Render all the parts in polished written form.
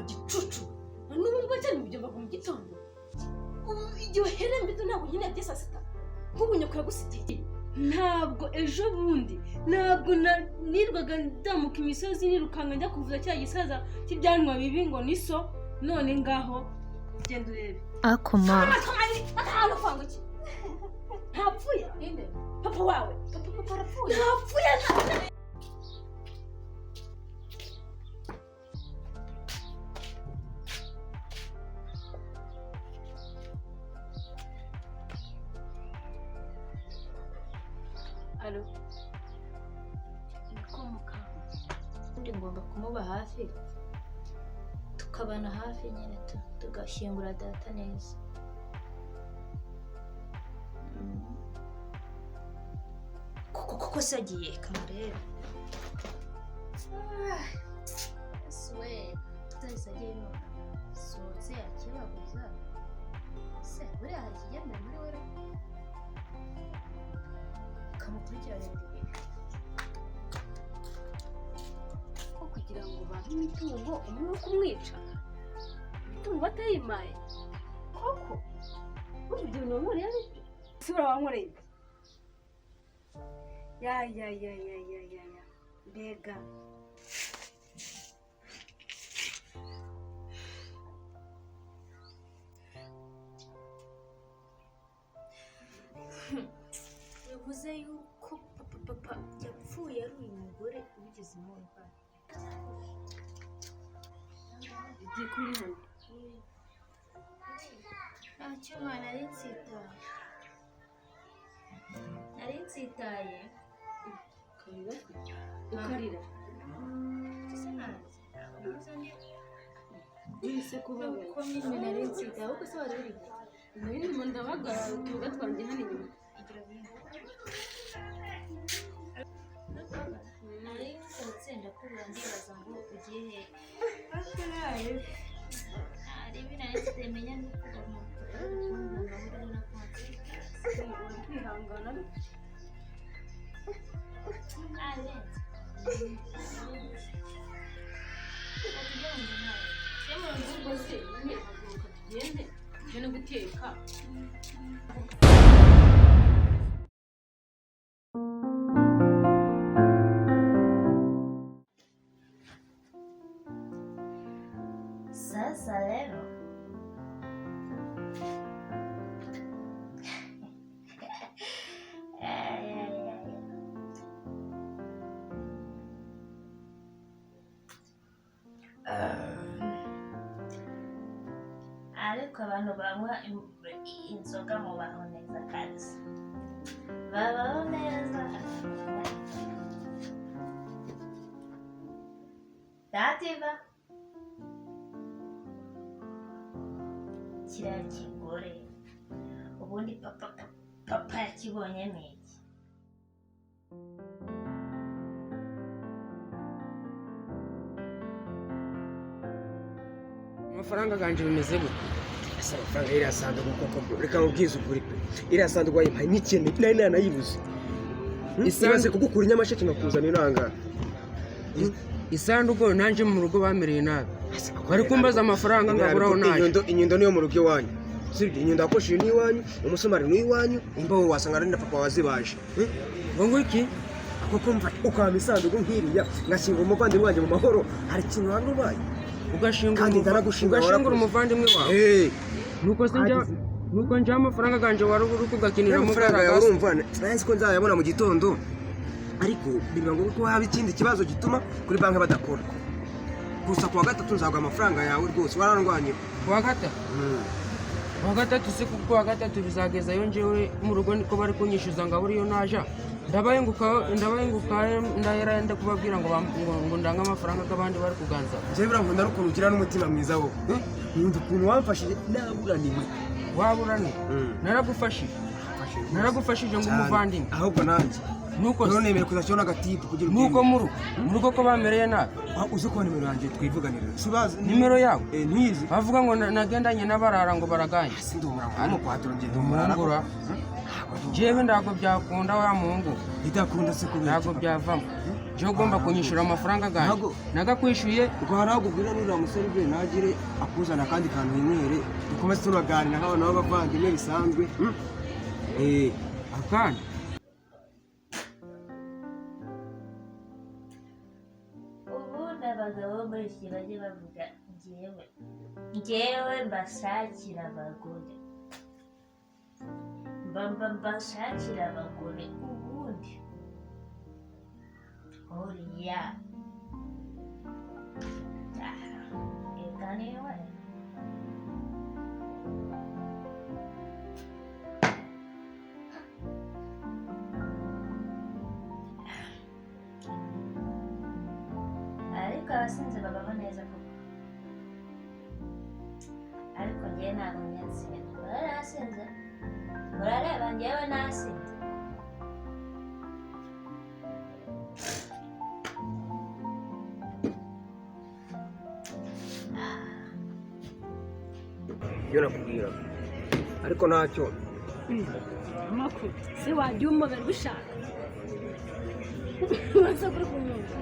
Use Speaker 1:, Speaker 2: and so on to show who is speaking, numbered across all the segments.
Speaker 1: gicucu n'ubwo cyane mu byumba mu gitondo igihe herembe ntabwo nyine bya saa sita nk'ubu nyoko yagusigiye ntabwo ejo bundi ntabwo nirwaga ndamuka imisozi nirukanga njya kuvuza cya gisaza cy'ibyanwa bibi ngo niso none ngaho genda urebe
Speaker 2: akoma
Speaker 1: akahano kwanga iki ntapfuye inde papa wawe papa arapfuye ntapfuye Alo nikomuka
Speaker 2: ndi ngomba kumuba hafi tukabana hafi nyine tugashyingura data neza koko sagiye kamureba swe tutasagiye no soze akibabuza se buri aha kigenda muri wera kamukurikirane ko kugira ngo bantu imitungo umwe kumwica imitungo batayimaye koko buryo n'umure sura wankoreye ya mbega bivuze yuko papa yapfuye ari uyu mugore ubigeze mu ndwara
Speaker 1: igiye kuri hano
Speaker 2: ntacyo mwana ari nsitaye
Speaker 1: ukarira wese kubabaye
Speaker 2: ko mimi nari nsitaye ahubwo se wari uri
Speaker 1: nari ndimo ndabagara utuga twanjye hano inyuma
Speaker 2: nari nsatse ndakubura ndibaza ngo ugiye ari binari tutemenya n'ukubona
Speaker 1: kwihangana tugende guteka
Speaker 2: sasa leo ariko abantu banywa inzoga mu baho neza kandi babaho neza dativa kiriya kigore ubundi papa yakibonye niki
Speaker 3: amafaranga ganje bimeze gute asa amafaranga iri asanduku koko reka mubwize ukuri pe iri asanduku wayimpaye n'ikintu nari nanayibuze isanze kugukura inyamasheke ngakuzana iranga isanduku nanje mu rugo bamereye nabi bari kumbaza amafaranga ngaburaho naje inyundo niyo mu rugo iwanyu sibyo inyundo akoshije ni iwanyu umusumari ni iwanyu imbaho wasanga ari na papa wazibaje ngo iki koko mva ukama isanduku nkiriya ngashinga umuvandimwe wanjye mu mahoro hari ikintu hano ubaye ugashingura umuvandimwe wawe nuko njya amafaranga ganje wari uri kugakiniramo
Speaker 4: amafaranga yawe urumva nzi ko nzayabona mu gitondo ariko biba ngombwa ko haba ikindi kibazo gituma kuri banki badakora gusa kuwa gatatu nzaguha amafaranga yawe rwose wararwanye
Speaker 3: kuwa gatatu se kuko kuwa gatatu bizagezayo njyewe mu rugo niko bari kunyishyuza ngo aburiyo naja ndabayenguka ndahera yenda kubabwira ngo ndange amafaranga k'abandi bari kuganza
Speaker 4: njyewe birango ndarukuntu ugira n'umutima mwiza wowe nkunda ukuntu wamfashije naburaniwe
Speaker 3: waburaniwe naragufashije ngo umuvandimwe
Speaker 4: ahubwo nanjye nuko nemeye kuzashyiraho n'agatipu kugira ngo
Speaker 3: nuko mu rugo ko bamereye nabi
Speaker 4: uzi ko nimero yanjye twivuganira sibazi
Speaker 3: nimero yawe
Speaker 4: ntiyizi
Speaker 3: bavuga ngo nagendanye n'abarara ngo baraganye
Speaker 4: sindumura ngo kwatura ngende
Speaker 3: umurangura jewe ndago byakunda wa mungu
Speaker 4: bidakunda se kubera
Speaker 3: ndago byavamo je ugomba kunyishura amafaranga gahe nagakwishyuye
Speaker 4: ubwo hari aho ubwira n'uriya musore ubwe ntagire akuzana akandi kantu winywere dukomeze tunaganira nk'abantu b'abavandimwe bisanzwe
Speaker 3: akandi
Speaker 2: ubundi abagabo muri iki bajye bavuga njyewe mbashakira abagore mbashakira abagore ubundi oriya reka niwe ariko abasinzi babaho neza koko ariko njyewe ntabwo nyasinze urarasinze urareba njyewe nasinze
Speaker 4: ibyo nakubwira ariko ntacyo
Speaker 1: amakuru se wajya umugara ubishaka waza kuri kumwumva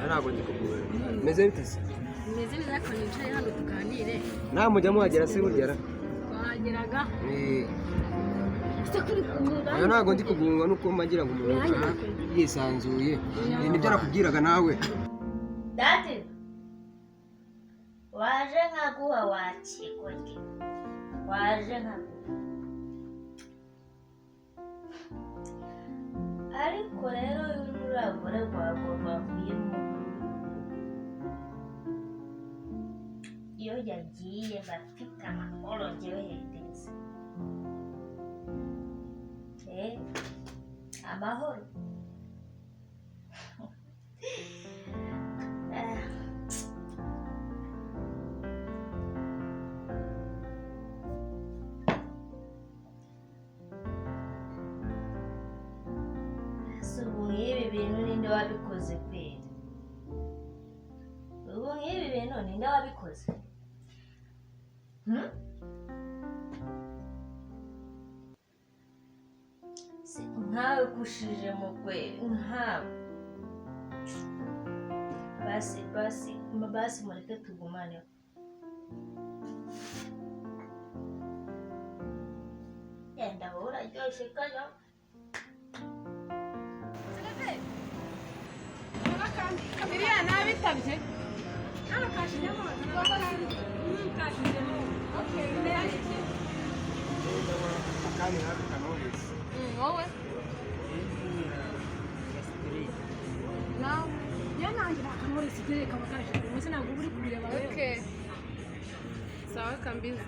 Speaker 4: ntabwo ndikubwira meze bite se
Speaker 1: bimeze neza ko nicaye hano tuganire
Speaker 4: nawe mujya muhagera se burya
Speaker 1: twahageraga ese kuri kumwumva
Speaker 4: oya ntabwo ndi kugunga nuko mbagira ngo umuntu yisanzuye nibyo nakubwiraga nawe
Speaker 2: dati waje nkaguha wakigorye waje nkaguha ariko rero ururabure rwawe rwavuyemo iyo yagiye bafite amahoro njyewe heteze amahoro ubu nk'ibi bintu ninde wabikoze kwera ubu nk'ibi bintu ninde wabikoze nkawe gushije mu kwera nkawe basi mureke tugumaneho yenda wowe uraryoshye kajya
Speaker 1: iriya nabitabye hano kashizemo kashizemo wowe nawe iyo nanjye nakamuri sigire kaba kashije umunsi ntabwo uri kubireba wewe sawa kambiza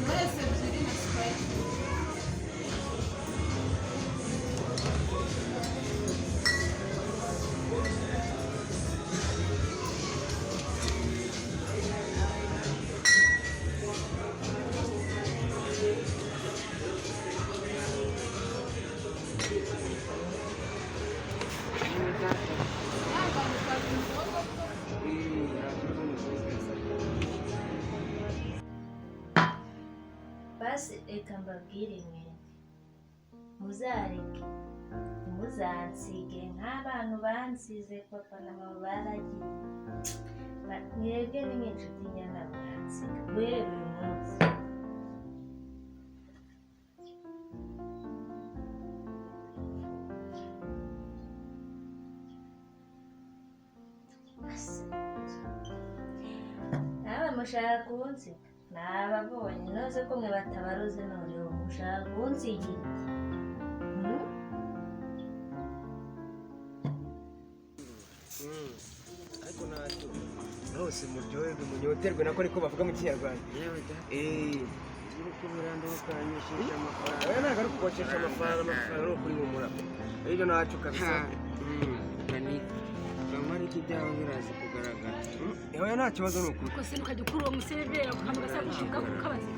Speaker 1: mwese ebyiri na sprite
Speaker 2: basi reka mbabwire mwene muzareke ntimuzansige nk'abantu bansize papa na mama baragiye mwebwe ni nk'inshuti nyana mwansiga guhera uyu munsi nawe mushaka kunsiga nababonye noze ko mwe batabaruze noneho mushaka kunsigira
Speaker 4: ariko ntacyo hose muryoherwe munyoterwe nako ariko bavuga mu kinyarwanda oya ntabwo ari ukubakesha amafaranga ni ukubihumura ibyo ntacyo kabisa
Speaker 3: kamara iki byawe biraza kugaragara
Speaker 4: oya nta kibazo ni ukuri
Speaker 1: kose nukajya ukura uwo museriveri ukamuga sa gushinga kukabaza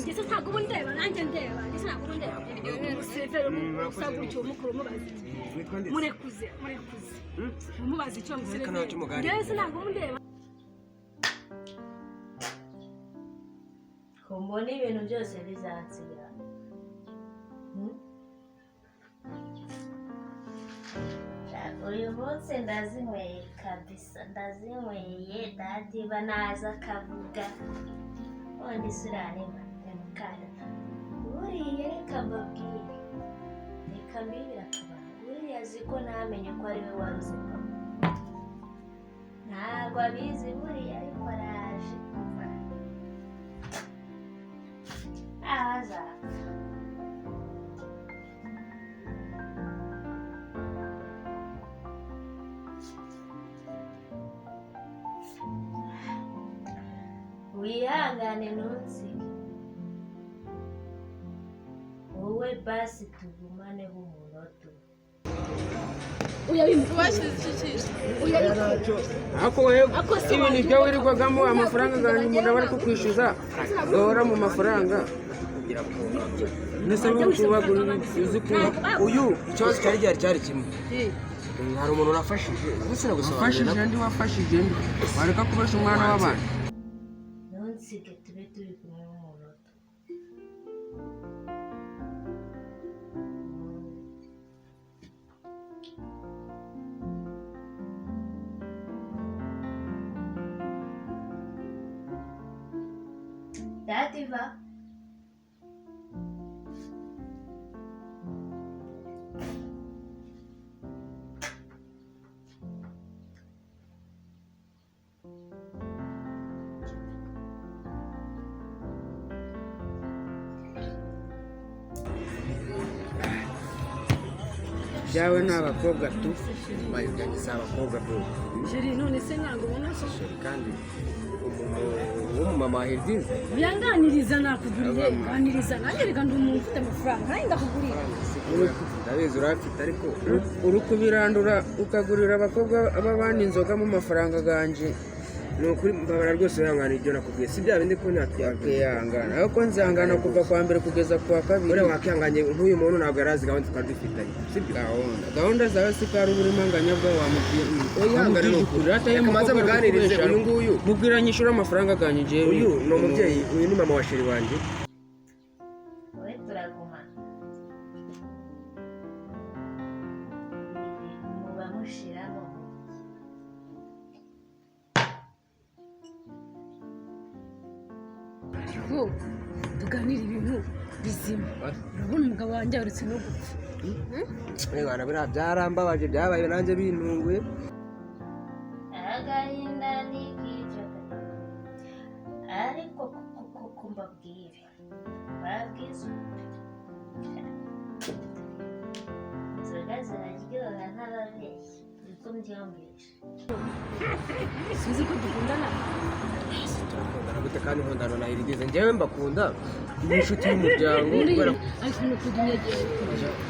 Speaker 1: ngeze ntabwo ubu ndeba nanjye ndeba ngeze ntabwo ubu ndeba umuseriveri usa gutyo umukuru umubaza murekuze umubaza icyo museriveri ngeze ntabwo ubu ndeba
Speaker 2: ko mbona ibintu byose bizansira uyu munsi ndazinyweye kabisa, ndazinyweye dadiba naza akavuga ubundi siranima mukanda buriya reka mbabwire, reka mbibira akabanga buriya azi ko ntamenye ko ari we waruze papa, ntabwo abizi buriya ariko araje azapfa. Wihangane ntunsige, wowe basi tugumaneho umunota
Speaker 3: ako wewe ibintu byo wirirwagamo amafaranga ganyu umuntu aba ari kukwishyuza gahora mu mafaranga ndetse n'ubagurira uzi ko
Speaker 4: uyu ikibazo cyari kimwe. Hari umuntu urafashije
Speaker 3: wafashije ndi wafashije ndi wareka kubesha umwana w'abantu.
Speaker 2: ntunsige tube turi kumwe umunota. Dativa
Speaker 3: byawe ni abakobwa tu
Speaker 4: bayuganyiza abakobwa bro.
Speaker 1: Jeri none se ntabwo ubona ko
Speaker 4: Kandi umumama Herdize
Speaker 1: byanganiriza nakuguriye ganiriza nanjye reka ndi umuntu ufite amafaranga nanjye ndakugurira.
Speaker 4: ndabizi urafite ariko
Speaker 3: uri kubirandura ukagurira abakobwa b'abandi inzoga mu mafaranga ganje.
Speaker 4: ni ukuri mbabara rwose wihangana ibyo nakubwiye si bya bindi ko
Speaker 3: Wakihangana ariko nzihangana kuva kwa mbere kugeza kwa kabiri.
Speaker 4: uriya wakihanganye nk'uyu muntu ntabwo yari azi gahunda twari dufitanye sibyo.
Speaker 3: Gahunda zawe si ko ari uburimanganya bwawe
Speaker 4: Wihangane ni ukuri. Reka maze muganirize uyu nguyu.
Speaker 3: mubwira nyishyura amafaranga ganyu njyewe.
Speaker 4: Uyu ni umubyeyi, uyu ni mama wa sheri wanjye.
Speaker 2: wowe turagumana, muba mushiramo
Speaker 1: Ngo tuganire ibintu bizima. Urabona umugabo wanjye arutse no gupfa.
Speaker 4: Mwana biriya byarambabaje byabaye nanjye bintunguye.
Speaker 2: agahinda n'ikico ariko kuko mbabwire babwiza inzoga ziraryoha ntababeshyi niko mbyumvisha.
Speaker 1: Sinzi ko dukundana.
Speaker 4: Turakundana gute kandi nkundana na Herdize njyewe mbakunda ni inshuti y'umuryango kubera
Speaker 1: ariko no kudunyegera.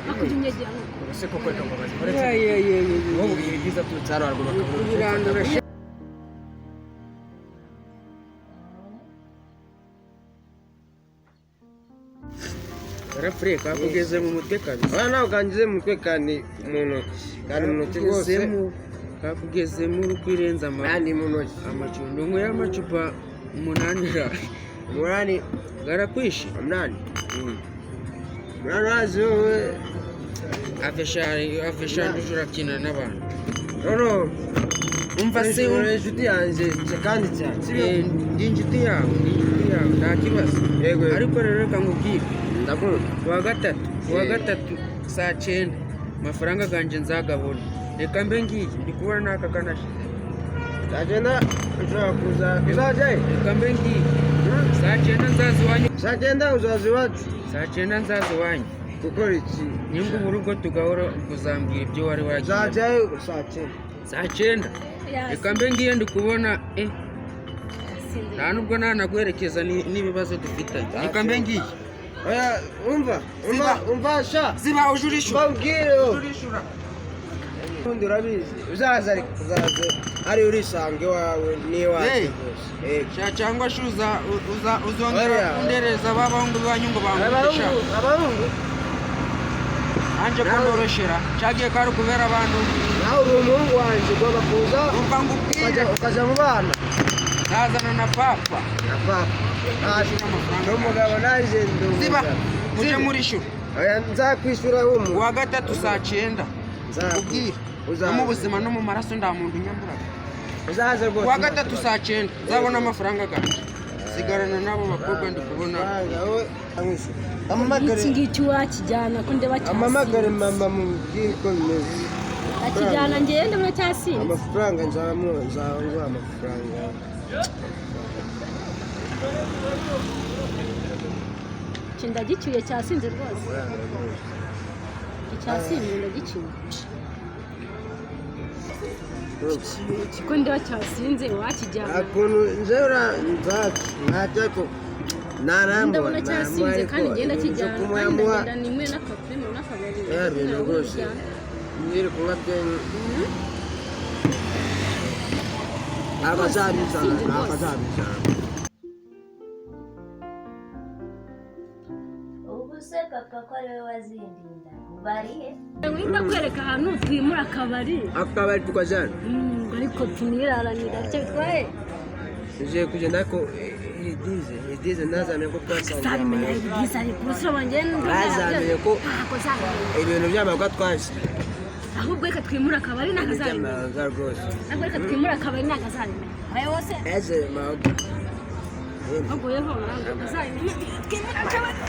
Speaker 1: Akudunyegera.
Speaker 4: ese koko reka mbabaze wowe ubwira Herdize aturutse hano haruguru
Speaker 3: kubirandura barapfuye kakugeze mu mutwe kabisa.
Speaker 4: aba nawe kangize mu mutwe kandi mu ntoki kandi mu ntoki rwose
Speaker 3: kakugezemo uri kwirenza
Speaker 4: kandi mu ntoki
Speaker 3: amacundo nk'uya amacupa 8
Speaker 4: umunani
Speaker 3: garakwishe.
Speaker 4: umunani urazi wowe
Speaker 3: afeshari urakina n'abantu.
Speaker 4: nono
Speaker 3: umva se
Speaker 4: uri inshuti yanjye kandi cyane
Speaker 3: ndi inshuti yawe nta kibazo.
Speaker 4: Yego.
Speaker 3: ariko rero reka nkubwire
Speaker 4: ndakunda
Speaker 3: kuwa gatatu saa 9 amafaranga ganjye nzagabona. Reka mbe ngiye ndi kubona n'aka kanashize.
Speaker 4: Sagenda ushobora kuza uzajyayo
Speaker 3: Reka mbe ngiye saa 9 nzaza iwanyu.
Speaker 4: Sagenda uzaza iwacu
Speaker 3: saa 9 nzaza iwanyu
Speaker 4: gukora iki
Speaker 3: nyungu mu rugo tugahora kuzambwira ibyo wari wagiye
Speaker 4: uzajyayo saa
Speaker 3: 9. Reka mbe ngiye ndi kubona nta nubwo nanaguherekeza n'ibibazo dufitanye. Reka mbe ngiye.
Speaker 4: oya umva sha
Speaker 3: ziba ujurishura
Speaker 4: babwire ubundi urabizi uzaza ariko uzaza ari urisange iwawe n'iwacu rwose
Speaker 3: cyangwa se uzongera kundereza abahungu banyu ngo bangurisha
Speaker 4: abahungu
Speaker 3: anje kundoroshera cyagiye kari kubera abantu.
Speaker 4: nawe uri umuhungu wanjye ugomba kuza
Speaker 3: umva ngubwire
Speaker 4: ukajya mu bana
Speaker 3: nazana na papa
Speaker 4: na papa n'umugabo nanjye
Speaker 3: ziba
Speaker 4: ndumugabo
Speaker 3: mujye murishura
Speaker 4: Oya nzakwishyura umu.
Speaker 3: Kuwa gatatu saa 9. Ubwire. No mu buzima no mu maraso nda muntu nyamburaga.
Speaker 4: Uzaze rwose.
Speaker 3: Kuwa gatatu saa 9 nzabona amafaranga ganjye. Sigarana nabo bakobwa ndi kubona.
Speaker 1: iki ngiki wakijyana ko ndeba cyasinze
Speaker 4: Amamagare mama mubwire ko bimeze.
Speaker 1: akijyana ngende ndabona cyasinze
Speaker 4: Amafaranga nzamuha amafaranga.
Speaker 1: iki ndagicyuye cyasinze rwose icyasinze ndagicyuye iki ko ndeba cyasinze wakijyana
Speaker 4: Akuntu nzera nzaki natako narambona
Speaker 1: ndabona cyasinze kandi ngenda kijyana kandi ndagenda nimwe n'akapimo n'akabari
Speaker 4: Bintu rwose nyiri kunywa byenye abazabizana
Speaker 2: ubu se papa ko ari we wazindinda ubarihe
Speaker 1: wenda kwereka ahantu twimura akabari
Speaker 4: akabari tukajana
Speaker 1: ariko tuniraranira icyo bitwaye
Speaker 4: je kugenda ko idize nazamye ko
Speaker 1: zabimenya ibyiza ariko urusura wanjye
Speaker 4: bazamye ko ibintu by'amagwa twaje
Speaker 1: ahubwo reka twimura akabari n'akazabimenya ahubwo reka twimura akabari n'akazabimenya ayo wose
Speaker 4: eze mago
Speaker 1: ahubwo yeho akazabimenya twimura akabari